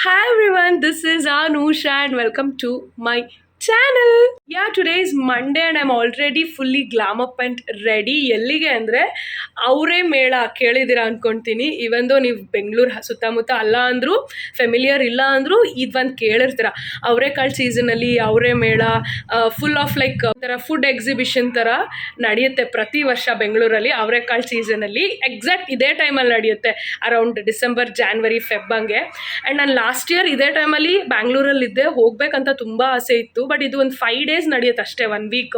Hi everyone, this is Anusha and welcome to my channel. Yeah, today is Monday and I'm already fully glam up and ready. ಎಲ್ಲಿಗೆ ಅಂದರೆ ಅವರೇ ಮೇಳ ಕೇಳಿದ್ದೀರಾ ಅನ್ಕೊಳ್ತೀನಿ. ಇವಂದು ನೀವು ಬೆಂಗಳೂರು ಸುತ್ತಮುತ್ತ ಅಲ್ಲ ಅಂದರೂ ಫೆಮಿಲಿಯರ್ ಇಲ್ಲ ಅಂದರೂ ಇದೊಂದು ಕೇಳಿರ್ತೀರ. ಅವರೇಕಾಳು ಸೀಸನಲ್ಲಿ ಅವರೇ ಮೇಳ ಫುಲ್ ಆಫ್ ಲೈಕ್ ಥರ ಫುಡ್ ಎಕ್ಸಿಬಿಷನ್ ಥರ ನಡೆಯುತ್ತೆ ಪ್ರತಿ ವರ್ಷ ಬೆಂಗಳೂರಲ್ಲಿ ಅವರೇಕಾಳು ಸೀಸನಲ್ಲಿ. ಎಕ್ಸಾಕ್ಟ್ ಇದೇ ಟೈಮಲ್ಲಿ ನಡೆಯುತ್ತೆ, ಅರೌಂಡ್ ಡಿಸೆಂಬರ್ ಜಾನ್ವರಿ ಫೆಬ್ ಹಂಗೆ. ಆ್ಯಂಡ್ ನಾನು ಲಾಸ್ಟ್ ಇಯರ್ ಇದೇ ಟೈಮಲ್ಲಿ ಬ್ಯಾಂಗ್ಳೂರಲ್ಲಿದ್ದೆ, ಹೋಗ್ಬೇಕಂತ ತುಂಬ ಆಸೆ ಇತ್ತು. ಬಟ್ ಇದು ಒಂದು 5 days ನಡೆಯುತ್ತೆ ಅಷ್ಟೇ, 1 week.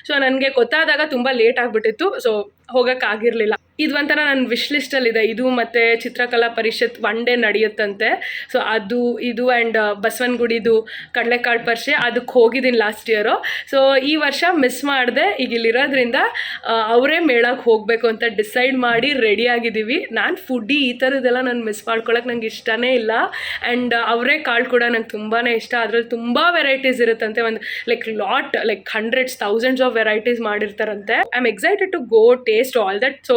ಸೊ ನನಗೆ ಗೊತ್ತಾದಾಗ ತುಂಬ ಲೇಟ್ ಆಗಿಬಿಟ್ಟಿತ್ತು, ಸೊ ಹೋಗೋಕ್ಕಾಗಿರಲಿಲ್ಲ. ಇದು ಒಂಥರ ನನ್ನ ವಿಶ್ ಲಿಸ್ಟಲ್ಲಿದೆ. ಇದು ಮತ್ತು ಚಿತ್ರಕಲಾ ಪರಿಷತ್ 1 day ನಡೆಯುತ್ತಂತೆ. ಸೊ ಅದು ಇದು ಆ್ಯಂಡ್ ಬಸವನಗುಡಿದು ಕಡಲೆಕಾಳು ಪರಿಷೆ ಅದಕ್ಕೆ ಹೋಗಿದ್ದೀನಿ ಲಾಸ್ಟ್ ಇಯರು. ಸೊ ಈ ವರ್ಷ ಮಿಸ್ ಮಾಡಿದೆ. ಈಗ ಇಲ್ಲಿರೋದ್ರಿಂದ ಅವರೇ ಮೇಳಕ್ಕೆ ಹೋಗಬೇಕು ಅಂತ ಡಿಸೈಡ್ ಮಾಡಿ ರೆಡಿ ಆಗಿದ್ದೀವಿ. ನಾನು ಫುಡ್ಡಿ ಈ ಥರದ್ದೆಲ್ಲ ನಾನು ಮಿಸ್ ಮಾಡ್ಕೊಳಕ್ಕೆ ನಂಗೆ ಇಷ್ಟನೇ ಇಲ್ಲ. ಆ್ಯಂಡ್ ಅವರೇ ಕಾಳು ಕೂಡ ನಂಗೆ ತುಂಬಾ ಇಷ್ಟ. ಅದರಲ್ಲಿ ತುಂಬ ವೆರೈಟೀಸ್ ಇರುತ್ತಂತೆ, ಒಂದು like hundreds, thousands of varieties ಮಾಡಿರ್ತಾರಂತೆ. I am excited to go taste all that. So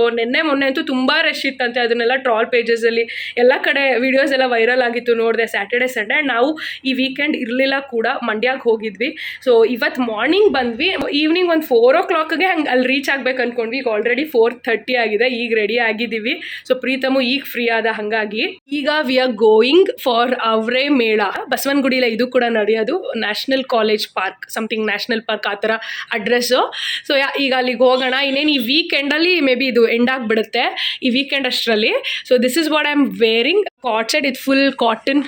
ಮೊನ್ನೆ ಅಂತೂ ತುಂಬ ರಶ್ ಇತ್ತಂತೆ. ಅದನ್ನೆಲ್ಲ ಟ್ರಾಲ್ ಪೇಜಸಲ್ಲಿ ಎಲ್ಲ ಕಡೆ ವೀಡಿಯೋಸ್ ಎಲ್ಲ ವೈರಲ್ ಆಗಿತ್ತು, ನೋಡಿದೆ ಸ್ಯಾಟರ್ಡೆ ಸಂಡೇ. ಆ್ಯಂಡ್ ನಾವು ಈ ವೀಕೆಂಡ್ ಇರಲಿಲ್ಲ ಕೂಡ, ಮಂಡ್ಯಕ್ಕೆ ಹೋಗಿದ್ವಿ. ಸೊ ಇವತ್ತು ಮಾರ್ನಿಂಗ್ ಬಂದ್ವಿ, ಈವ್ನಿಂಗ್ ಒಂದು 4 o'clockಗೆ ಹಂಗೆ ಅಲ್ಲಿ ರೀಚ್ ಆಗ್ಬೇಕು ಅಂದ್ಕೊಂಡ್ವಿ. ಈಗ ಆಲ್ರೆಡಿ 4:30 ಆಗಿದೆ, ಈಗ ರೆಡಿ ಆಗಿದ್ದೀವಿ. ಸೊ ಪ್ರೀತಮು ಈಗ ಫ್ರೀ ಆದ, ಹಾಗಾಗಿ ಈಗ ವಿ ಆರ್ ಗೋಯಿಂಗ್ ಫಾರ್ ಅವರೇ ಮೇಳ. ಬಸವನಗುಡಿಲ ಇದು ಕೂಡ ನಡೆಯೋದು, national college park, something national park ಆ ಥರ ಅಡ್ರೆಸ್ಸು. ಸೊ ಈಗ ಅಲ್ಲಿಗೆ ಹೋಗೋಣ. ಇನ್ನೇನು ಈ ವೀಕೆಂಡಲ್ಲಿ ಮೇ ಬಿ ಇದು ಎಂಡ್ ಆಗಿಬಿಡುತ್ತೆ, ಈ ವೀಕೆಂಡ್ ಅಷ್ಟರಲ್ಲಿ. So this is what I am wearing. Card set, ಇದು ಫುಲ್ ಕಾಟನ್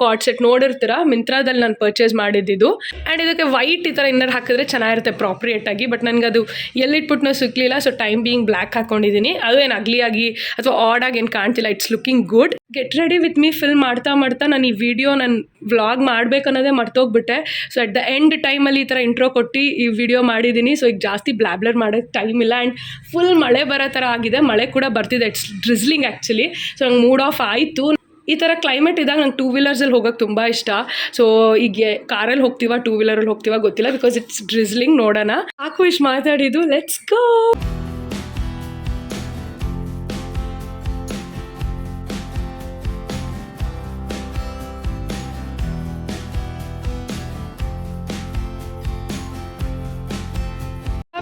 ಕಾರ್ಡ್ ಸೆಟ್ ನೋಡಿರ್ತೀರ, ಮಿಂತ್ರಾದಲ್ಲಿ ನಾನು ಪರ್ಚೇಸ್ ಮಾಡಿದ್ದು. ಆ್ಯಂಡ್ ಇದಕ್ಕೆ ವೈಟ್ ಈ ಥರ ಇನ್ನರ್ ಹಾಕಿದ್ರೆ ಚೆನ್ನಾಗಿರುತ್ತೆ ಪ್ರಾಪ್ರಿಯೇಟ್ ಆಗಿ. ಬಟ್ ನನಗೆ ಅದು ಎಲ್ಲಿಟ್ಬಿಟ್ಟು ಸಿಕ್ಕಲಿಲ್ಲ. ಸೊ ಟೈಮ್ ಬೀಯಿಂಗ್ ಬ್ಲ್ಯಾಕ್ ಹಾಕೊಂಡಿದ್ದೀನಿ. ಅದು ಏನು ಅಗ್ಲಿಯಾಗಿ ಅಥವಾ ಆಡಾಗಿ ಏನು ಕಾಣ್ತಿಲ್ಲ, it's looking good. Get ready with me film ಮಾಡ್ತಾ ನಾನು ಈ ವಿಡಿಯೋ ನಾನು ವ್ಲಾಗ್ ಮಾಡಬೇಕನ್ನೋದೇ ಮರ್ತೋಗ್ಬಿಟ್ಟೆ. ಸೊ ಅಟ್ ದ ಎಂಡ್ ಟೈಮಲ್ಲಿ ಈ ಥರ ಇಂಟ್ರೋ ಕೊಟ್ಟು ಈ ವಿಡಿಯೋ ಮಾಡಿದ್ದೀನಿ. ಸೊ ಈಗ ಜಾಸ್ತಿ ಬ್ಲಾಬ್ಲರ್ ಮಾಡೋಕ್ಕೆ ಟೈಮ್ ಇಲ್ಲ. ಆ್ಯಂಡ್ ಫುಲ್ ಮಳೆ ಬರೋ ಥರ ಆಗಿದೆ, ಮಳೆ ಕೂಡ ಬರ್ತಿದೆ. It's drizzling actually. ಸೊ ನಂಗೆ ಮೂಡ್ ಆಫ್ ಆಯಿತು. ಈ ಥರ ಕ್ಲೈಮೇಟ್ ಇದ್ದಾಗ ನಂಗೆ 2 wheelersಲ್ಲಿ ಹೋಗೋಕ್ಕೆ ತುಂಬ ಇಷ್ಟ. ಸೊ ಈಗ ಕಾರಲ್ಲಿ ಹೋಗ್ತೀವ 2 wheelerಲ್ಲಿ ಹೋಗ್ತೀವ ಗೊತ್ತಿಲ್ಲ, ಬಿಕಾಸ್ ಇಟ್ಸ್ ಡ್ರಿಸ್ಲಿಂಗ್. ನೋಡೋಣ. ಸಾಕು ಇಷ್ಟು ಮಾತಾಡಿದ್ದು, let's go.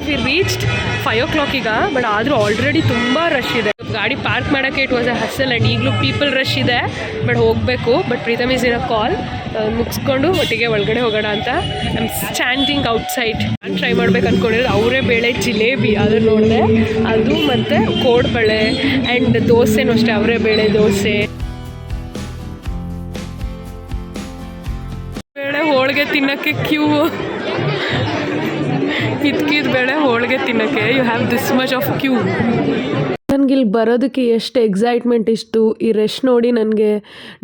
V reached 5 o'clock ಈಗ, ಬಟ್ ಆದರೂ ಆಲ್ರೆಡಿ ತುಂಬ ರಶ್ ಇದೆ. ಗಾಡಿ ಪಾರ್ಕ್ ಮಾಡೋಕ್ಕೆ ಇಟ್ ವಾಸ್ ಅ ಹಸಲ್. ಆ್ಯಂಡ್ ಈಗಲೂ ಪೀಪಲ್ ರಶ್ ಇದೆ, ಬಟ್ ಹೋಗಬೇಕು. ಬಟ್ ಪ್ರೀತಮ್ ಈಸ್ ಇನ್ ಅ ಕಾಲ್, ಮುಗಿಸ್ಕೊಂಡು ಒಟ್ಟಿಗೆ ಒಳಗಡೆ ಹೋಗೋಣ ಅಂತ. I am standing outside. ನಾನು ಟ್ರೈ ಮಾಡ್ಬೇಕು ಅಂದ್ಕೊಂಡಿರೋದು ಅವರೇ ಬೇಳೆ ಜಿಲೇಬಿ, ಅದನ್ನು ನೋಡಿದೆ. ಅದು ಮತ್ತು ಕೋಡ್ಬಳೆ ಆ್ಯಂಡ್ ದೋಸೆನೂ ಅಷ್ಟೇ, ಅವರೇ ಬೇಳೆ ದೋಸೆ. ಬೇಳೆ ಹೋಳಿಗೆ ತಿನ್ನೋಕ್ಕೆ ಕ್ಯೂ, ಕಿತ್ಕಿದ ಬೇಳೆ ಹೋಳಿಗೆ ತಿನ್ನೋಕ್ಕೆ you have this much of queue. ನನಗಿಲ್ಲಿ ಬರೋದಕ್ಕೆ ಎಷ್ಟು ಎಕ್ಸೈಟ್ಮೆಂಟ್ ಇಷ್ಟು, ಈ ರಶ್ ನೋಡಿ ನನಗೆ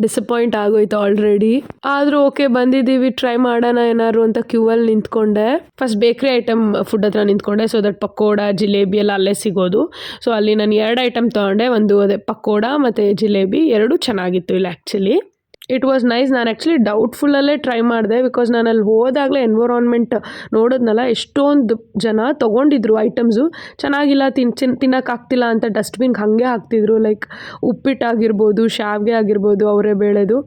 ಡಿಸಪಾಯಿಂಟ್ ಆಗೋಯ್ತು ಆಲ್ರೆಡಿ. ಆದರೂ ಓಕೆ, ಬಂದಿದ್ದೀವಿ, ಟ್ರೈ ಮಾಡೋಣ ಏನಾದ್ರು ಅಂತ ಕ್ಯೂವಲ್ಲಿ ನಿಂತ್ಕೊಂಡೆ. ಫಸ್ಟ್ ಬೇಕ್ರಿ ಐಟಮ್ ಫುಡ್ ಹತ್ರ ನಿಂತ್ಕೊಂಡೆ. ಸೊ ದಟ್ ಪಕೋಡ ಜಿಲೇಬಿ ಎಲ್ಲ ಅಲ್ಲೇ ಸಿಗೋದು. ಸೊ ಅಲ್ಲಿ ನಾನು 2 ಐಟಮ್ ತೊಗೊಂಡೆ. ಒಂದು ಅದೇ ಪಕೋಡ ಮತ್ತು ಜಿಲೇಬಿ, 2 ಚೆನ್ನಾಗಿತ್ತು ಇಲ್ಲಿ ಆ್ಯಕ್ಚುಲಿ. It was nice. ನಾನು ಆ್ಯಕ್ಚುಲಿ ಡೌಟ್ಫುಲ್ಲಲ್ಲೇ ಟ್ರೈ ಮಾಡಿದೆ, ಬಿಕಾಸ್ ನಾನು ಅಲ್ಲಿ ಹೋದಾಗಲೇ ಎನ್ವಿರಾನ್ಮೆಂಟ್ ನೋಡೋದ್ನಲ್ಲ, ಎಷ್ಟೊಂದು ಜನ ತೊಗೊಂಡಿದ್ರು ಐಟಮ್ಸು. ಚೆನ್ನಾಗಿಲ್ಲ, ತಿನ್ನೋಕ್ಕಾಗ್ತಿಲ್ಲ ಅಂತ ಡಸ್ಟ್ಬಿನ್ಗೆ ಹಾಗೆ ಹಾಕ್ತಿದ್ರು. ಲೈಕ್ ಉಪ್ಪಿಟ್ಟಾಗಿರ್ಬೋದು, ಶಾವಿಗೆ ಆಗಿರ್ಬೋದು, ಅವರೇ ಬೇಳೆದು.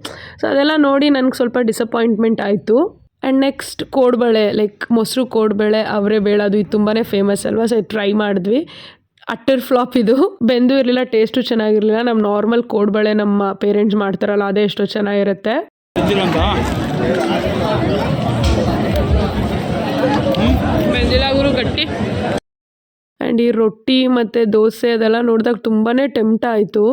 ಸೊ ಅದೆಲ್ಲ ನೋಡಿ ನನಗೆ ಸ್ವಲ್ಪ ಡಿಸಪಾಯಿಂಟ್ಮೆಂಟ್ ಆಯಿತು. ಆ್ಯಂಡ್ ನೆಕ್ಸ್ಟ್ ಕೋಡ್ಬಳೆ, ಲೈಕ್ ಮೊಸರು ಕೋಡ್ಬಳೆ ಅವರೇ ಬೇಳೆ, ಅದು ಇದು ತುಂಬಾ ಫೇಮಸ್ ಅಲ್ವಾ. ಸೊ ಟ್ರೈ ಮಾಡಿದ್ವಿ. ಅಟ್ಟರ್ ಫ್ಲಾಪ್ ಇದು, ಬೆಂದು ಇರಲಿಲ್ಲ, ಟೇಸ್ಟು ಚೆನ್ನಾಗಿರಲಿಲ್ಲ. ನಮ್ಮ ನಾರ್ಮಲ್ ಕೋಡ್ಬಳೆ ನಮ್ಮ ಪೇರೆಂಟ್ಸ್ ಮಾಡ್ತಾರಲ್ಲ, ಅದೇ ಎಷ್ಟೋ ಚೆನ್ನಾಗಿರುತ್ತೆ. ಬೆಂದಿಲ್ಲ ಗುರು, ಗಟ್ಟಿ. ಆ್ಯಂಡ್ ಈ ರೊಟ್ಟಿ ಮತ್ತು ದೋಸೆ ಅದೆಲ್ಲ ನೋಡಿದಾಗ ತುಂಬಾ ಟೆಂಪ್ಟ್ ಆಯಿತು.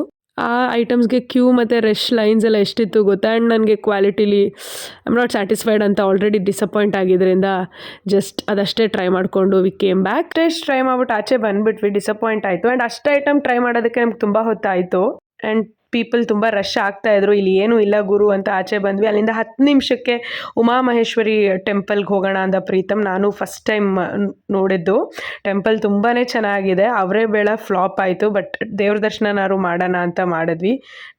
ಆ ಐಟಮ್ಸ್ಗೆ ಕ್ಯೂ ಮತ್ತು ರಶ್ ಲೈನ್ಸ್ ಎಲ್ಲ ಎಷ್ಟಿತ್ತು ಗೊತ್ತಾ. ಆ್ಯಂಡ್ ನನಗೆ ಕ್ವಾಲಿಟಿಲಿ ಐ ಆಮ್ ನಾಟ್ ಸ್ಯಾಟಿಸ್ಫೈಡ್ ಅಂತ ಆಲ್ರೆಡಿ ಡಿಸಪಾಯಿಂಟ್ ಆಗಿದ್ದರಿಂದ ಜಸ್ಟ್ ಅದಷ್ಟೇ ಟ್ರೈ ಮಾಡಿಕೊಂಡು we came back. Taste try ಮಾಡ್ಬಿಟ್ಟು ಆಚೆ ಬಂದುಬಿಟ್ವಿ, ಡಿಸಪಾಯಿಂಟ್ ಆಯಿತು. ಆ್ಯಂಡ್ ಅಷ್ಟು ಐಟಮ್ ಟ್ರೈ ಮಾಡೋದಕ್ಕೆ ನಮ್ಗೆ ತುಂಬ ಹೊತ್ತಾಯಿತು. ಆ್ಯಂಡ್ ಪೀಪಲ್ ತುಂಬ ರಶ್ ಆಗ್ತಾಯಿದ್ರು. ಇಲ್ಲಿ ಏನೂ ಇಲ್ಲ ಗುರು ಅಂತ ಆಚೆ ಬಂದ್ವಿ. ಅಲ್ಲಿಂದ 10 ನಿಮಿಷಕ್ಕೆ ಉಮಾಮಹೇಶ್ವರಿ ಟೆಂಪಲ್ಗೆ ಹೋಗೋಣ ಅಂದ ಪ್ರೀತಮ್. ನಾನು ಫಸ್ಟ್ ಟೈಮ್ ನೋಡಿದ್ದು ಟೆಂಪಲ್, ತುಂಬಾ ಚೆನ್ನಾಗಿದೆ. ಅವರೇ ಬೇಳೆ ಫ್ಲಾಪ್ ಆಯಿತು, ಬಟ್ ದೇವ್ರ ದರ್ಶನನಾದ್ರು ಮಾಡೋಣ ಅಂತ ಮಾಡಿದ್ವಿ.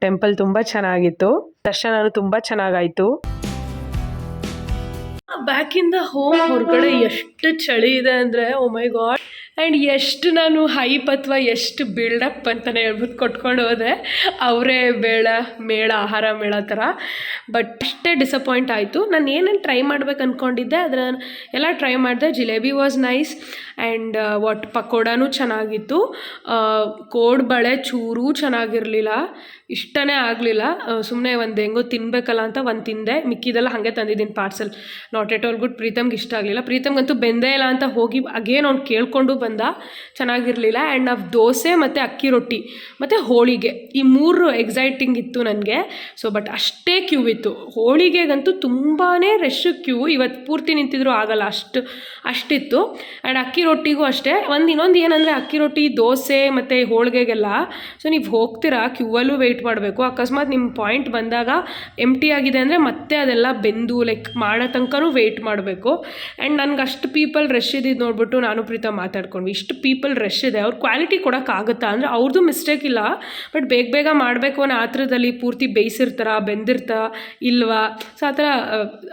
ಟೆಂಪಲ್ ತುಂಬ ಚೆನ್ನಾಗಿತ್ತು, ದರ್ಶನ ತುಂಬ ಚೆನ್ನಾಗಾಯಿತು. ಬ್ಯಾಕ್ ಇನ್ ದ ಹೋಮ್ ಹೊರಗಡೆ ಎಷ್ಟು ಚಳಿ ಇದೆ ಅಂದರೆ, ಓ ಮೈ ಗಾಡ್. ಆ್ಯಂಡ್ ಎಷ್ಟು ನಾನು ಹೈಪ್ ಅಥವಾ ಎಷ್ಟು ಬಿಲ್ಡಪ್ ಅಂತಲೇ ಹೇಳ್ಬಿಟ್ಟು ಕೊಟ್ಕೊಂಡು ಹೋದೆ, ಅವರೇ ಮೇಳ ಆಹಾರ ಮೇಳ ಥರ. ಬಟ್ ಅಷ್ಟೇ ಡಿಸಪಾಯಿಂಟ್ ಆಯಿತು. ನಾನು ಏನೇನು ಟ್ರೈ ಮಾಡ್ಬೇಕು ಅಂದ್ಕೊಂಡಿದ್ದೆ ಅದನ್ನು ಎಲ್ಲ ಟ್ರೈ ಮಾಡಿದೆ. ಜಿಲೇಬಿ ವಾಸ್ ನೈಸ್ ಆ್ಯಂಡ್ ಪಕೋಡಾನೂ ಚೆನ್ನಾಗಿತ್ತು. ಕೋಡ್ಬಳೆ ಚೂರೂ ಚೆನ್ನಾಗಿರಲಿಲ್ಲ, ಇಷ್ಟನೇ ಆಗಲಿಲ್ಲ. ಸುಮ್ಮನೆ ಒಂದು ಹೆಂಗೋ ತಿನ್ನಬೇಕಲ್ಲ ಅಂತ ಒಂದು ತಿಂದೆ, ಮಿಕ್ಕಿದೆಲ್ಲ ಹಾಗೆ ತಂದಿದ್ದೀನಿ parcel. Not at all good. ಪ್ರೀತಮ್ಗೆ ಇಷ್ಟ ಆಗಲಿಲ್ಲ. ಪ್ರೀತಮ್ಗಂತೂ ಬೆಂದೇ ಇಲ್ಲ ಅಂತ ಹೋಗಿ ಅಗೇನ್ ಅವ್ನು ಕೇಳಿಕೊಂಡು ಬಂದ, ಚೆನ್ನಾಗಿರಲಿಲ್ಲ. ಆ್ಯಂಡ್ ನಾವು ದೋಸೆ ಮತ್ತು ಅಕ್ಕಿ ರೊಟ್ಟಿ ಮತ್ತು ಹೋಳಿಗೆ ಈ 3 ಎಕ್ಸೈಟಿಂಗ್ ಇತ್ತು ನನಗೆ. ಸೊ ಬಟ್ ಅಷ್ಟೇ ಕ್ಯೂ ಇತ್ತು. ಹೋಳಿಗೆಗಂತೂ ತುಂಬಾ ರಶ್ ಕ್ಯೂ, ಇವತ್ತು ಪೂರ್ತಿ ನಿಂತಿದ್ರು ಆಗಲ್ಲ, ಅಷ್ಟಿತ್ತು. ಆ್ಯಂಡ್ ಅಕ್ಕಿ ರೊಟ್ಟಿಗೂ ಅಷ್ಟೇ. ಇನ್ನೊಂದು ಏನಂದರೆ ಅಕ್ಕಿ ರೊಟ್ಟಿ, ದೋಸೆ ಮತ್ತು ಹೋಳಿಗೆಗೆಲ್ಲ ಸೊ ನೀವು ಹೋಗ್ತೀರಾ ಕ್ಯೂವಲ್ಲೂ ವೆಯ್ಟ್ ಮಾಡಬೇಕು. ಅಕಸ್ಮಾತ್ ನಿಮ್ಮ ಪಾಯಿಂಟ್ ಬಂದಾಗ ಎಂಟಿ ಆಗಿದೆ ಅಂದರೆ ಮತ್ತೆ ಅದೆಲ್ಲ ಬೆಂದು ಲೈಕ್ ಮಾಡೋ ತನಕನೂ ವೆಯ್ಟ್ ಮಾಡಬೇಕು. ಆ್ಯಂಡ್ ನನಗೆ ಅಷ್ಟು ಪೀಪಲ್ ರಶ್ ಇದ್ದಿದ್ದು ನೋಡ್ಬಿಟ್ಟು ನಾನು ಪ್ರೀತ ಮಾತಾಡ್ಕೊಂಡ್ವಿ, ಇಷ್ಟು ಪೀಪಲ್ ರಶ್ ಇದೆ, ಅವ್ರ ಕ್ವಾಲಿಟಿ ಕೊಡೋಕ್ಕಾಗುತ್ತಾ ಅಂದರೆ ಅವ್ರದ್ದು ಮಿಸ್ಟೇಕ್ ಇಲ್ಲ, ಬಟ್ ಬೇಗ ಮಾಡಬೇಕು ಅನ್ನೋ ಆತ್ರದಲ್ಲಿ ಪೂರ್ತಿ ಬೇಯಿಸಿರ್ತಾರ, ಬೆಂದಿರ್ತಾ ಇಲ್ವಾ, ಸೊ ಆ ಥರ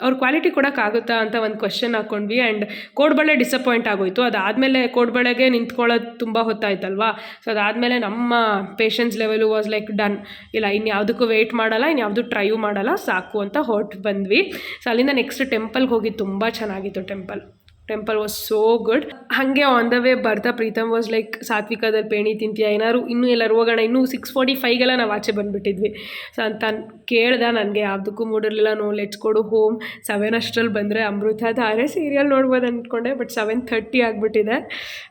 ಅವ್ರ ಕ್ವಾಲಿಟಿ ಕೊಡೋಕ್ಕಾಗುತ್ತಾ ಅಂತ ಒಂದು ಕ್ವೆಶ್ಚನ್ ಹಾಕ್ಕೊಂಡ್ವಿ. ಆ್ಯಂಡ್ ಕೋಡ್ಬಳೆ ಡಿಸಪಾಯಿಂಟ್ ಆಗೋಯಿತು. ಅದಾದಮೇಲೆ ಕೋಡ್ಬಳೆಗೆ ನಿಂತ್ಕೊಳ್ಳೋದು ತುಂಬ ಹೊತ್ತಾಯ್ತಲ್ವಾ. ಸೊ ಅದಾದಮೇಲೆ ನಮ್ಮ patience level was like done, ಇಲ್ಲ ಇನ್ಯಾವುದಕ್ಕೂ ವೆಯ್ಟ್ ಮಾಡಲ್ಲ, ಇನ್ಯಾವುದು ಟ್ರೈಯೂ ಮಾಡಲ್ಲ, ಸಾಕು ಅಂತ ಹೊರಟು ಬಂದ್ವಿ. ಸೊ ಅಲ್ಲಿಂದ ನೆಕ್ಸ್ಟ್ ಟೆಂಪಲ್ಗೆ ಹೋಗಿ, ತುಂಬ ಚೆನ್ನಾಗಿತ್ತು ಟೆಂಪಲ್ ವಾಸ್ ಸೋ ಗುಡ್. ಹಾಗೆ ಆನ್ ದ ವೇ ಬರ್ತಾ ಪ್ರೀತಮ್ ವಾಸ್ ಲೈಕ್, ಸಾತ್ವಿಕದಲ್ಲಿ ಪೇಣಿ ತಿಂತೀಯ ಏನಾದ್ರು, ಇನ್ನೂ ಎಲ್ಲರೂ ಹೋಗೋಣ, ಇನ್ನೂ 6:45ಗೆಲ್ಲ ನಾವು ಆಚೆ ಬಂದುಬಿಟ್ಟಿದ್ವಿ. ಸೊ ಅಂತ ಕೇಳ್ದೆ, ನನಗೆ ಯಾವುದಕ್ಕೂ ಮೂಡಿರಲಿಲ್ಲ. No let's go to home, 7 ಅಷ್ಟರಲ್ಲಿ ಬಂದರೆ ಅಮೃತ ಧಾರೆ ಸೀರಿಯಲ್ ನೋಡ್ಬೋದು ಅಂದ್ಕೊಂಡೆ, ಬಟ್ 7:30 ಆಗಿಬಿಟ್ಟಿದೆ.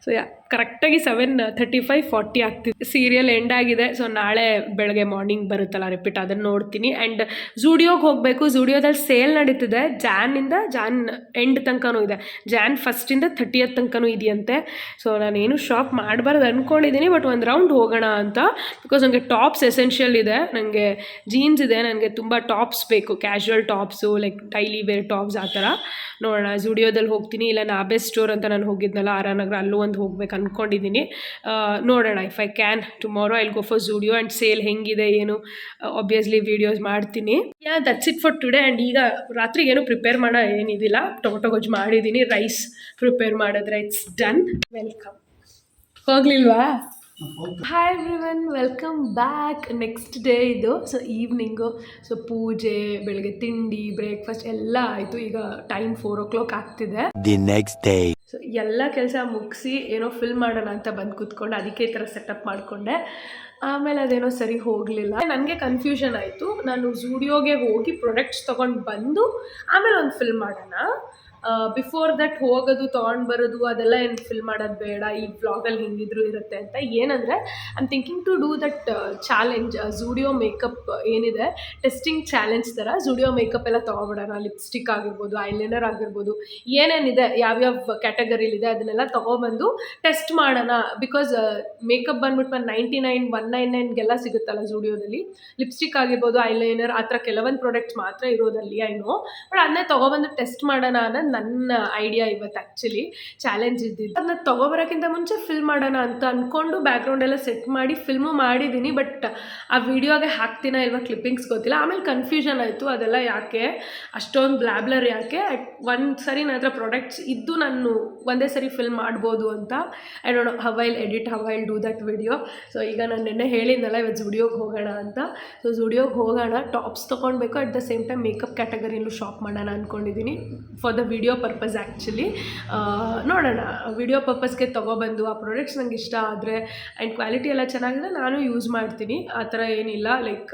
ಸೊ ಕರೆಕ್ಟಾಗಿ 7:35, 40 ಆಗ್ತಿದೆ. ಸೀರಿಯಲ್ ಎಂಡ್ ಆಗಿದೆ. ಸೊ ನಾಳೆ ಬೆಳಗ್ಗೆ ಮಾರ್ನಿಂಗ್ ಬರುತ್ತಲ್ಲ ರಿಪೀಟ್, ಅದನ್ನು ನೋಡ್ತೀನಿ. ಆ್ಯಂಡ್ ಝೂಡಿಯೋಗೆ ಹೋಗಬೇಕು. ಝೂಡಿಯೋದಲ್ಲಿ ಸೇಲ್ ನಡೀತಿದೆ, ಜಾನ್ ಎಂಡ್ ತನಕನೂ ಇದೆ. ಜಾನ್ 1 30th ತನಕನೂ ಇದೆಯಂತೆ. ಸೊ ನಾನೇನು ಶಾಪ್ ಮಾಡಬಾರ್ದು ಅಂದ್ಕೊಂಡಿದ್ದೀನಿ, ಬಟ್ ಒಂದು ರೌಂಡ್ ಹೋಗೋಣ ಅಂತ. ಬಿಕಾಸ್ ನನಗೆ ಟಾಪ್ಸ್ ಎಸೆನ್ಷಿಯಲ್ ಇದೆ, ನನಗೆ ಜೀನ್ಸ್ ಇದೆ, ನನಗೆ ತುಂಬ ಟಾಪ್ಸ್ ಬೇಕು, casual tops like daily wear tops ಆ ಥರ. ನೋಡೋಣ, ಝೂಡಿಯೋದಲ್ಲಿ ಹೋಗ್ತೀನಿ, ಇಲ್ಲ ನಾಬೆ ಸ್ಟೋರ್ ಅಂತ ನಾನು ಹೋಗಿದ್ನಲ್ಲ ಆರಾನಗರ, ಅಲ್ಲೂ ಒಂದು ಹೋಗ್ಬೇಕು ಅಂದ್ಕೊಂಡಿದ್ದೀನಿ. ನೋಡೋಣ, if I can tomorrow I'll go for Zudio. And sale ಹೆಂಗಿದೆ ಏನು ಆಬ್ವಿಯಸ್ಲಿ ವೀಡಿಯೋಸ್ ಮಾಡ್ತೀನಿ. That's it for today. And ಈಗ ರಾತ್ರಿಗೆ ಏನು ಪ್ರಿಪೇರ್ ಮಾಡೋ ಏನಿದಿಲ್ಲ, ಟೊಮೊಟೊ ಗೊಜ್ಜು ಮಾಡಿದ್ದೀನಿ, ರೈಸ್ ಪ್ರಿಪೇರ್ ಮಾಡಿದ್ರೆ ಇಟ್ಸ್ ಡನ್. ವೆಲ್ಕಮ್. ಹೋಗ್ಲಿಲ್ವಾ? Hi everyone, welcome back. Next day ಇದು. ಸೊ ಈವ್ನಿಂಗು, ಸೊ ಪೂಜೆ, ಬೆಳಗ್ಗೆ ತಿಂಡಿ, ಬ್ರೇಕ್ಫಾಸ್ಟ್ ಎಲ್ಲ ಆಯಿತು. ಈಗ ಟೈಮ್ 4 o'clock ಆಗ್ತಿದೆ. The next day. ಸೊ ಎಲ್ಲ ಕೆಲಸ ಮುಗಿಸಿ ಏನೋ ಫಿಲ್ಮ್ ಮಾಡೋಣ ಅಂತ ಬಂದು ಕೂತ್ಕೊಂಡು, ಅದಕ್ಕೆ ಈ ಥರ ಸೆಟಪ್ ಮಾಡಿಕೊಂಡೆ. ಆಮೇಲೆ ಅದೇನೋ ಸರಿ ಹೋಗಲಿಲ್ಲ, ನನಗೆ ಕನ್ಫ್ಯೂಷನ್ ಆಯಿತು. ನಾನು ಝೂಡಿಯೋಗೆ ಹೋಗಿ ಪ್ರಾಡಕ್ಟ್ಸ್ ತೊಗೊಂಡು ಬಂದು ಆಮೇಲೆ ಒಂದು ಫಿಲ್ಮ್ ಮಾಡೋಣ, ಬಿಫೋರ್ ದಟ್ ಹೋಗೋದು ತೊಗೊಂಡು ಬರೋದು ಅದೆಲ್ಲ ಏನು ಫಿಲ್ ಮಾಡೋದು ಬೇಡ, ಈ ವ್ಲಾಗಲ್ಲಿ ಹಿಂಗಿದ್ರು ಇರುತ್ತೆ ಅಂತ. ಏನಂದರೆ I am thinking to do that challenge, Zudio makeup ಏನಿದೆ ಟೆಸ್ಟಿಂಗ್ ಚಾಲೆಂಜ್ ಥರ. ಝೂಡಿಯೋ ಮೇಕಪ್ ಎಲ್ಲ ತೊಗೊಬಿಡೋಣ, ಲಿಪ್ಸ್ಟಿಕ್ ಆಗಿರ್ಬೋದು, ಐಲೈನರ್ ಆಗಿರ್ಬೋದು, ಏನೇನಿದೆ ಯಾವ್ಯಾವ ಕ್ಯಾಟಗರಿಲಿದೆ ಅದನ್ನೆಲ್ಲ ತೊಗೊಬಂದು ಟೆಸ್ಟ್ ಮಾಡೋಣ. ಬಿಕಾಸ್ ಮೇಕಪ್ ಬಂದ್ಬಿಟ್ಟು 199 ಸಿಗುತ್ತಲ್ಲ ಝೂಡಿಯೋದಲ್ಲಿ. ಲಿಪ್ಸ್ಟಿಕ್ ಆಗಿರ್ಬೋದು, ಐಲೈನರ್ ಆ ಥರ ಕೆಲವೊಂದು ಪ್ರಾಡಕ್ಟ್ಸ್ ಮಾತ್ರ ಇರೋದಲ್ಲಿ ಐನೋ, ಬಟ್ ಅದನ್ನೇ ತೊಗೊಬಂದು ಟೆಸ್ಟ್ ಮಾಡೋಣ ಅನ್ನೋದು ನನ್ನ ಐಡಿಯಾ ಇವತ್ತು. ಆ್ಯಕ್ಚುಲಿ ಚಾಲೆಂಜ್ ಇದ್ದಿದ್ದು ಅದನ್ನ ತೊಗೊಬರೋಕ್ಕಿಂತ ಮುಂಚೆ ಫಿಲ್ಮ್ ಮಾಡೋಣ ಅಂತ ಅಂದ್ಕೊಂಡು ಬ್ಯಾಕ್ಗ್ರೌಂಡ್ ಎಲ್ಲ ಸೆಟ್ ಮಾಡಿ ಫಿಲ್ಮು ಮಾಡಿದ್ದೀನಿ. ಬಟ್ ಆ ವಿಡಿಯೋಗೆ ಹಾಕ್ತೀನ ಇಲ್ವಾ ಕ್ಲಿಪ್ಪಿಂಗ್ಸ್ ಗೊತ್ತಿಲ್ಲ. ಆಮೇಲೆ ಕನ್ಫ್ಯೂಷನ್ ಆಯಿತು, ಅದೆಲ್ಲ ಯಾಕೆ ಅಷ್ಟೊಂದು ಬ್ಲಾಬ್ಲರ್ ಯಾಕೆ, ಒಂದು ಸರಿ ನನ್ನ ಹತ್ರ ಪ್ರಾಡಕ್ಟ್ಸ್ ಇದ್ದು ನಾನು ಒಂದೇ ಸರಿ ಫಿಲ್ಮ್ ಮಾಡ್ಬೋದು ಅಂತ. I don't know how I'll edit, how I'll do that video. So ಈಗ ನಾನು ನಿನ್ನೆ ಹೇಳಿದ್ನಲ್ಲ ಇವತ್ತು ಝೂಡಿಯೋಗೆ ಹೋಗೋಣ ಅಂತ. ಸೊ ಝೂಡಿಯೋಗೆ ಹೋಗೋಣ, ಟಾಪ್ಸ್ ತೊಗೊಳ್ಬೇಕು, at the same time makeup ಕ್ಯಾಟಗರಿಯಲ್ಲೂ ಶಾಪ್ ಮಾಡೋಣ ಅಂದ್ಕೊಂಡಿದ್ದೀನಿ for the video purpose. Actually ನೋಡೋಣ, ವಿಡಿಯೋ ಪರ್ಪಸ್ಗೆ ತೊಗೊಬಂದು ಆ ಪ್ರಾಡಕ್ಟ್ಸ್ ನಂಗೆ ಇಷ್ಟ ಆದರೆ ಆ್ಯಂಡ್ ಕ್ವಾಲಿಟಿ ಎಲ್ಲ ಚೆನ್ನಾಗಿದೆ ನಾನು ಯೂಸ್ ಮಾಡ್ತೀನಿ. ಆ ಥರ ಏನಿಲ್ಲ ಲೈಕ್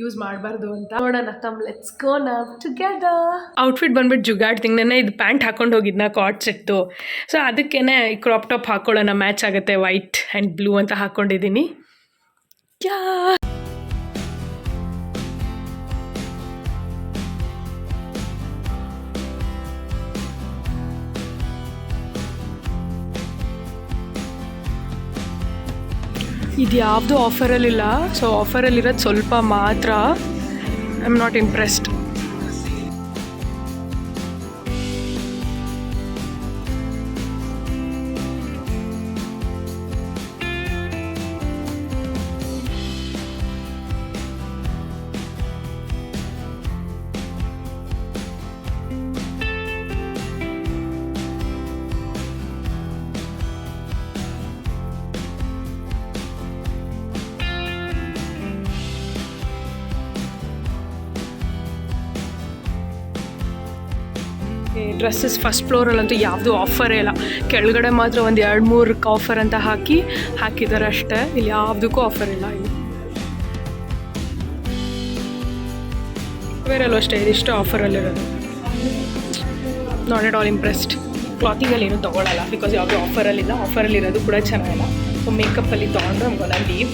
ಯೂಸ್ ಮಾಡಬಾರ್ದು ಅಂತ. ನೋಡೋಣ, come let's go now together. Outfit ಬಂದ್ಬಿಟ್ಟು ಜುಗಾಡ್ತೀನಿ. ನೆನ್ನೆ ಇದು ಪ್ಯಾಂಟ್ ಹಾಕೊಂಡು ಹೋಗಿದ್ನ ಕಾರ್ಡ್ ಸೆಟ್ಟು, ಸೊ ಅದಕ್ಕೇ ಕ್ರಾಪ್ ಟಾಪ್ ಹಾಕ್ಕೊಳ್ಳೋಣ, ಮ್ಯಾಚ್ ಆಗುತ್ತೆ, ವೈಟ್ ಆ್ಯಂಡ್ ಬ್ಲೂ ಅಂತ ಹಾಕ್ಕೊಂಡಿದ್ದೀನಿ. ಯಾ ಇದು ಯಾವುದು ಆಫರಲ್ಲಿಲ್ಲ. ಸೊ ಆಫರಲ್ಲಿರೋದು ಸ್ವಲ್ಪ ಮಾತ್ರ. I am not impressed. Dresses first ಫ್ಲೋರಲ್ಲಂತೂ ಯಾವುದೂ ಆಫರೇ ಇಲ್ಲ. ಕೆಳಗಡೆ ಮಾತ್ರ ಒಂದು 2-3 ಆಫರ್ ಅಂತ ಹಾಕಿದ್ದಾರೆ ಅಷ್ಟೇ. ಇಲ್ಲಿ ಯಾವುದಕ್ಕೂ ಆಫರ್ ಇಲ್ಲ. ಇಲ್ಲಿ ಬೇರೆಲ್ಲೂ ಅಷ್ಟೇ ಇದಿಷ್ಟು ಆಫರಲ್ಲಿರೋದು. Not at all impressed. ಕ್ಲಾತಿಂಗಲ್ಲಿ ಏನೂ ತೊಗೊಳ್ಳಲ್ಲ ಬಿಕಾಸ್ ಯಾವುದೂ ಆಫರಲ್ಲಿಲ್ಲ. ಆಫರಲ್ಲಿರೋದು ಕೂಡ ಚೆನ್ನಾಗಿಲ್ಲ. ಸೊ ಮೇಕಪ್ಪಲ್ಲಿ ತೊಗೊಂಡು ನಮ್ಗೆಲ್ಲ ಲೀವ್.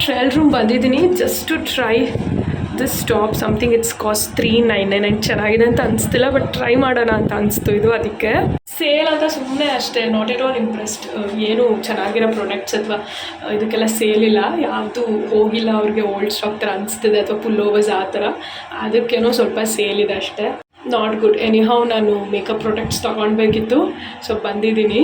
ಟ್ರಯಲ್ ರೂಮ್ ಬಂದಿದ್ದೀನಿ just to try this top. Something it's cost $399. ಚೆನ್ನಾಗಿದೆ ಅಂತ ಅನಿಸ್ತಿಲ್ಲ, ಬಟ್ ಟ್ರೈ ಮಾಡೋಣ ಅಂತ ಅನಿಸ್ತು ಇದು. ಅದಕ್ಕೆ ಸೇಲ್ ಅಂತ ಸುಮ್ಮನೆ ಅಷ್ಟೇ. Not at all impressed. ಏನು ಚೆನ್ನಾಗಿರೋ ಪ್ರಾಡಕ್ಟ್ಸ್ ಅಥವಾ ಇದಕ್ಕೆಲ್ಲ ಸೇಲ್ ಇಲ್ಲ. ಯಾವುದು ಹೋಗಿಲ್ಲ ಅವ್ರಿಗೆ ಓಲ್ಡ್ ಸ್ಟಾಕ್ ಥರ ಅನಿಸ್ತಿದೆ ಅಥವಾ ಪುಲ್ ಓವರ್ಸ್ ಆ ಥರ. ಅದಕ್ಕೇನೋ ಸ್ವಲ್ಪ ಸೇಲ್ ಇದೆ ಅಷ್ಟೇ. Not good. ಎನಿಹೌ ನಾನು ಮೇಕಪ್ ಪ್ರಾಡಕ್ಟ್ಸ್ ತೊಗೊಳ್ಬೇಕಿತ್ತು, ಸೊ ಬಂದಿದ್ದೀನಿ.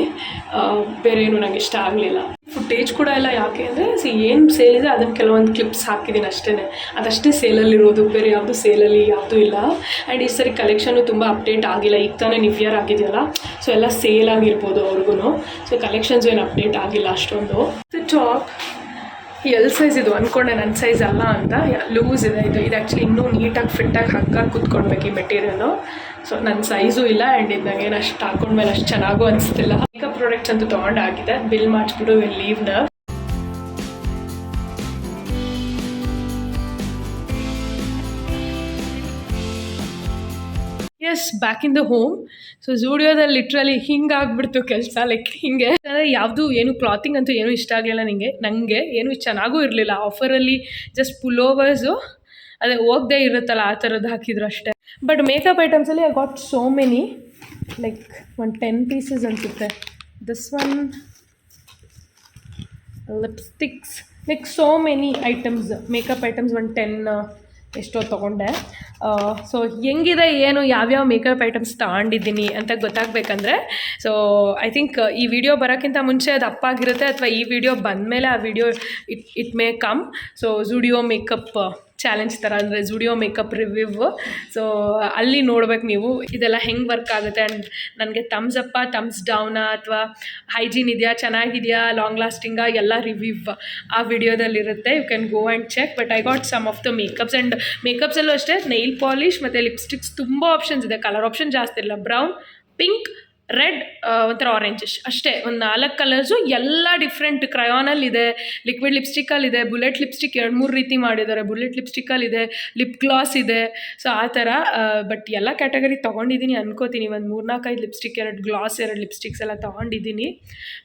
ಬೇರೆ ಏನು ನನಗೆ ಇಷ್ಟ ಆಗಲಿಲ್ಲ. ಫುಟೇಜ್ ಕೂಡ ಇಲ್ಲ. ಯಾಕೆ ಅಂದರೆ ಏನು ಸೇಲ್ ಇದೆ ಅದನ್ನು ಕೆಲವೊಂದು ಕ್ಲಿಪ್ಸ್ ಹಾಕಿದ್ದೀನಿ ಅಷ್ಟೇ. ಅದಷ್ಟೇ ಸೇಲಲ್ಲಿರೋದು, ಬೇರೆ ಯಾವುದು ಸೇಲಲ್ಲಿ ಯಾವುದೂ ಇಲ್ಲ. ಆ್ಯಂಡ್ ಈ ಸರಿ ಕಲೆಕ್ಷನು ತುಂಬ ಅಪ್ಡೇಟ್ ಆಗಿಲ್ಲ. ಈಗ ತಾನೇ ನ್ಯೂ ಇಯರ್ ಆಗಿದೆಯಲ್ಲ, ಸೊ ಎಲ್ಲ ಸೇಲ್ ಆಗಿರ್ಬೋದು ಅವ್ರಿಗೂ. ಸೊ ಕಲೆಕ್ಷನ್ಸ್ ಏನು ಅಪ್ಡೇಟ್ ಆಗಿಲ್ಲ ಅಷ್ಟೊಂದು. ಟಾಪ್ ಎಲ್ ಸೈಜ್ ಇದು ಅಂದ್ಕೊಂಡೆ, ನನ್ನ ಸೈಜ್ ಅಲ್ಲ ಅಂತ. ಲೂಸ್ ಇದೆ ಇದು. ಆ್ಯಕ್ಚುಲಿ ಇನ್ನೂ ನೀಟಾಗಿ ಫಿಟ್ಟಾಗಿ ಹಾಕಿ ಕೂತ್ಕೊಳ್ಬೇಕು ಈ ಮೆಟೀರಿಯಲು. ಸೊ ನನ್ನ ಸೈಜು ಇಲ್ಲ. ಆ್ಯಂಡ್ ಇದು ನನಗೇನು ಅಷ್ಟು ಹಾಕೊಂಡ್ಮೇಲೆ ಅಷ್ಟು ಚೆನ್ನಾಗೂ ಅನಿಸ್ತಿಲ್ಲ. ಮೇಕಪ್ ಪ್ರಾಡಕ್ಟ್ಸ್ ಅಂತೂ ತೊಗೊಂಡಾಗಿದೆ. ಬಿಲ್ ಮಾಡಿಸ್ಬಿಟ್ಟು ಲೀವ್ನ. Yes, back in the home. So ಝೂಡಿಯೋದಲ್ಲಿ ಲಿಟ್ರಲಿ ಹಿಂಗಾಗ್ಬಿಡ್ತು ಕೆಲಸ. ಲೈಕ್ ಹಿಂಗೆ ಯಾವುದು ಏನು ಕ್ಲಾತಿಂಗ್ ಅಂತೂ ಏನೂ ಇಷ್ಟ ಆಗಲಿಲ್ಲ ನನಗೆ ಏನು ಚೆನ್ನಾಗೂ ಇರಲಿಲ್ಲ. ಆಫರಲ್ಲಿ ಜಸ್ಟ್ ಪುಲ್ ಓವರ್ಸು ಅದೇ ಹೋಗದೆ ಇರುತ್ತಲ್ಲ ಆ ಥರದ್ದು ಹಾಕಿದ್ರು ಅಷ್ಟೇ. ಬಟ್ ಮೇಕಪ್ ಐಟಮ್ಸಲ್ಲಿ I got so many, like ಒಂದು 10 ಪೀಸಸ್ ಅನಿಸುತ್ತೆ. This one lipsticks, like so many items, makeup items ಒಂದು 10 ಎಷ್ಟೋ ತೊಗೊಂಡೆ. ಸೊ ಹೆಂಗಿದೆ ಏನು ಯಾವ್ಯಾವ ಮೇಕಪ್ ಐಟಮ್ಸ್ ತಗೊಂಡಿದ್ದೀನಿ ಅಂತ ಗೊತ್ತಾಗಬೇಕಂದ್ರೆ, ಸೊ ಐ ಥಿಂಕ್ ಈ ವಿಡಿಯೋ ಬರೋಕ್ಕಿಂತ ಮುಂಚೆ ಅದು ಅಪ್ಪಾಗಿರುತ್ತೆ, ಅಥವಾ ಈ ವಿಡಿಯೋ ಬಂದಮೇಲೆ ಆ video it may come. So Zudio makeup challenge ಥರ, ಅಂದರೆ ಝೂಡಿಯೋ ಮೇಕಪ್ ರಿವ್ಯೂ. ಸೊ ಅಲ್ಲಿ ನೋಡ್ಬೇಕು ನೀವು ಇದೆಲ್ಲ ಹೆಂಗೆ ವರ್ಕ್ ಆಗುತ್ತೆ. ಆ್ಯಂಡ್ ನನಗೆ ಥಮ್ಸ್ ಅಪ್ಪ ಥಮ್ಸ್ ಡೌನಾ ಅಥವಾ ಹೈಜೀನ್ ಇದೆಯಾ, ಚೆನ್ನಾಗಿದೆಯಾ, ಲಾಂಗ್ ಲಾಸ್ಟಿಂಗಾ, ಎಲ್ಲ ರಿವ್ಯೂ ಆ ವಿಡಿಯೋದಲ್ಲಿರುತ್ತೆ. You can go and check. But I got some of the makeups. And ಮೇಕಪ್ಸಲ್ಲೂ ಅಷ್ಟೇ ನೈಲ್ ಪಾಲಿಶ್ ಮತ್ತು ಲಿಪ್ಸ್ಟಿಕ್ಸ್ ತುಂಬ ಆಪ್ಷನ್ಸ್ ಇದೆ. ಕಲರ್ ಆಪ್ಷನ್ ಜಾಸ್ತಿ ಇಲ್ಲ. ಬ್ರೌನ್, ಪಿಂಕ್, ರೆಡ್, ಒಂಥರ ಆರೆಂಜಿಶ್ ಅಷ್ಟೇ. ಒಂದು 4 ಕಲರ್ಸು, ಎಲ್ಲ ಡಿಫ್ರೆಂಟ್. ಕ್ರಯಾನಲ್ಲಿದೆ, ಲಿಕ್ವಿಡ್ ಲಿಪ್ಸ್ಟಿಕ್ಕಲ್ಲಿದೆ, ಬುಲೆಟ್ ಲಿಪ್ಸ್ಟಿಕ್ 2-3 ರೀತಿ ಮಾಡಿದ್ದಾರೆ. ಬುಲೆಟ್ ಲಿಪ್ಸ್ಟಿಕ್ಕಲ್ಲಿದೆ, ಲಿಪ್ ಗ್ಲಾಸ್ ಇದೆ. ಸೊ ಆ ಥರ. ಬಟ್ ಎಲ್ಲ ಕ್ಯಾಟಗರಿ ತೊಗೊಂಡಿದ್ದೀನಿ ಅನ್ಕೋತೀನಿ. ಒಂದು 3-4-5 ಲಿಪ್ಸ್ಟಿಕ್, 2 ಗ್ಲಾಸ್, 2 ಲಿಪ್ಸ್ಟಿಕ್ಸ್ ಎಲ್ಲ ತೊಗೊಂಡಿದ್ದೀನಿ.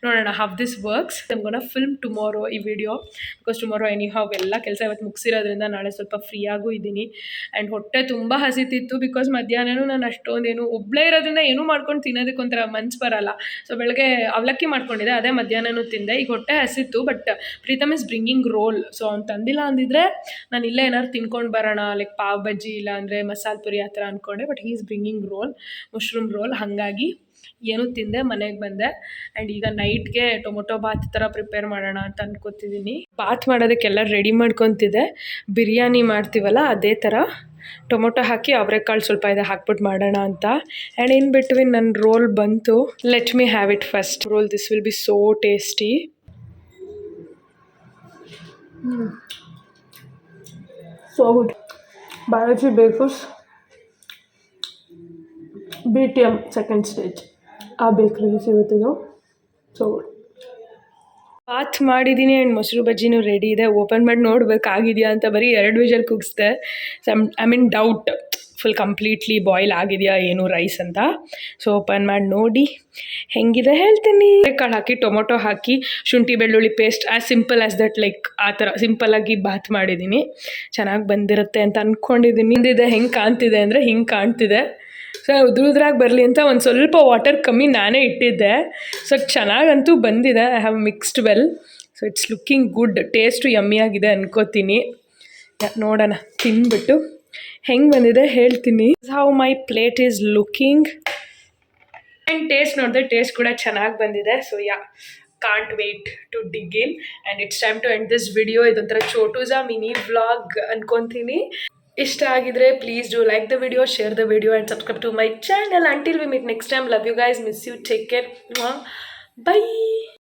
ನೋಡೋಣ how this works. I'm gonna film tomorrow ಈ ವಿಡಿಯೋ, ಬಿಕಾಸ್ ಟುಮಾರೋ ಎನಿಹೌ ಎಲ್ಲ ಕೆಲಸ ಇವತ್ತು ಮುಗಿಸಿರೋದ್ರಿಂದ ನಾಳೆ ಸ್ವಲ್ಪ ಫ್ರೀಯಾಗೂ ಇದ್ದೀನಿ. ಆ್ಯಂಡ್ ಹೊಟ್ಟೆ ತುಂಬ ಹಸಿತಿತ್ತು, ಬಿಕಾಸ್ ಮಧ್ಯಾಹ್ನನೂ ನಾನು ಅಷ್ಟೊಂದೇನು ಒಬ್ಬಳೇ ಇರೋದ್ರಿಂದ ಏನೂ ಮಾಡ್ಕೊಂಡು ತಿನ್ನೋದಕ್ಕೆ ಒಂಥರ ಮನ್ಸು ಬರಲ್ಲ. ಸೊ ಬೆಳಗ್ಗೆ ಅವಲಕ್ಕಿ ಮಾಡ್ಕೊಂಡಿದ್ದೆ, ಅದೇ ಮಧ್ಯಾಹ್ನನೂ ತಿಂದೆ. ಈಗ ಹೊಟ್ಟೆ ಹಸಿತ್ತು. But Pritam is bringing roll. So ಅವ್ನು ತಂದಿಲ್ಲ ಅಂದಿದ್ರೆ ನಾನು ಇಲ್ಲೇ ಏನಾದ್ರು ತಿನ್ಕೊಂಡು ಬರೋಣ, ಲೈಕ್ ಪಾವ್ ಬಜ್ಜಿ ಇಲ್ಲ ಅಂದರೆ ಮಸಾಲೆ ಪುರಿ ಆ ಥರ ಅಂದ್ಕೊಂಡೆ. But he is bringing roll, mushroom roll. ಹಾಗಾಗಿ ಏನೂ ತಿಂದೆ, ಮನೆಗೆ ಬಂದೆ. ಆ್ಯಂಡ್ ಈಗ ನೈಟ್ಗೆ ಟೊಮೊಟೊ ಬಾತ್ ಥರ ಪ್ರಿಪೇರ್ ಮಾಡೋಣ ಅಂತ ಅನ್ಕೋತಿದ್ದೀನಿ. ಬಾತ್ ಮಾಡೋದಕ್ಕೆಲ್ಲ ರೆಡಿ ಮಾಡ್ಕೊತಿದ್ದೆ. ಬಿರಿಯಾನಿ ಮಾಡ್ತೀವಲ್ಲ ಅದೇ ಥರ ಟೊಮೊಟೊ ಹಾಕಿ ಅವರೆಕಾಳು ಸ್ವಲ್ಪ ಇದೆ ಹಾಕ್ಬಿಟ್ಟು ಮಾಡೋಣ ಅಂತ. ಆ್ಯಂಡ್ ಇನ್ ಬಿಟ್ವೀನ್ ನನ್ನ ರೋಲ್ ಬಂತು. Let me have it first. Roll, this will be so tasty. So good. Balaji bakers BTM second stage, ಆ ಬೇಕ್ರಿಗೆ ಸಿಗುತ್ತಿದ್ದು. So good. ಬಾತ್ ಮಾಡಿದ್ದೀನಿ. ಆ್ಯಂಡ್ ಮೊಸರು ಬಜ್ಜಿನೂ ರೆಡಿ ಇದೆ. ಓಪನ್ ಮಾಡಿ ನೋಡಬೇಕಾಗಿದೆಯಾ ಅಂತ. ಬರೀ 2 ವಿಷಲ್ ಕುಗ್ಸ್ದೆ. I mean doubt full completely boil ಆಗಿದೆಯಾ ಏನು ರೈಸ್ ಅಂತ. ಸೊ ಓಪನ್ ಮಾಡಿ ನೋಡಿ ಹೆಂಗಿದೆ ಹೇಳ್ತೀನಿ. ಕಾಳು ಹಾಕಿ, ಟೊಮೊಟೊ ಹಾಕಿ, ಶುಂಠಿ ಬೆಳ್ಳುಳ್ಳಿ paste, as simple as that. Like ಆ ಥರ ಸಿಂಪಲ್ಲಾಗಿ ಬಾತ್ ಮಾಡಿದ್ದೀನಿ. ಚೆನ್ನಾಗಿ ಬಂದಿರುತ್ತೆ ಅಂತ ಅಂದ್ಕೊಂಡಿದ್ದೀನಿ. ಹಿಂದಿದೆ ಹೆಂಗೆ ಕಾಣ್ತಿದೆ ಅಂದರೆ ಹಿಂಗೆ ಕಾಣ್ತಿದೆ. ಸೊ ಉದ್ರಾಗಿ ಬರಲಿ ಅಂತ ಒಂದು ಸ್ವಲ್ಪ ವಾಟರ್ ಕಮ್ಮಿ ನಾನೇ ಇಟ್ಟಿದ್ದೆ. ಸೊ ಚೆನ್ನಾಗಂತೂ ಬಂದಿದೆ. I have mixed well. So it's looking good. Taste ಯಮ್ಮಿಯಾಗಿದೆ ಅನ್ಕೋತೀನಿ. ನೋಡೋಣ ತಿಂದ್ಬಿಟ್ಟು ಹೆಂಗೆ ಬಂದಿದೆ ಹೇಳ್ತೀನಿ. How my plate is looking. And taste ನೋಡಿದೆ, ಟೇಸ್ಟ್ ಕೂಡ ಚೆನ್ನಾಗಿ ಬಂದಿದೆ. So can't wait to dig in and it's time to end this video. ಇದೊಂಥರ ಚೋಟುಜಾ ಮಿನಿ ವ್ಲಾಗ್ ಅನ್ಕೊತೀನಿ. ಇಷ್ಟ ಆಗಿದ್ರೆ please do like the video, share the video and subscribe to my channel. Until we meet next time, love you guys, miss you, take care, by.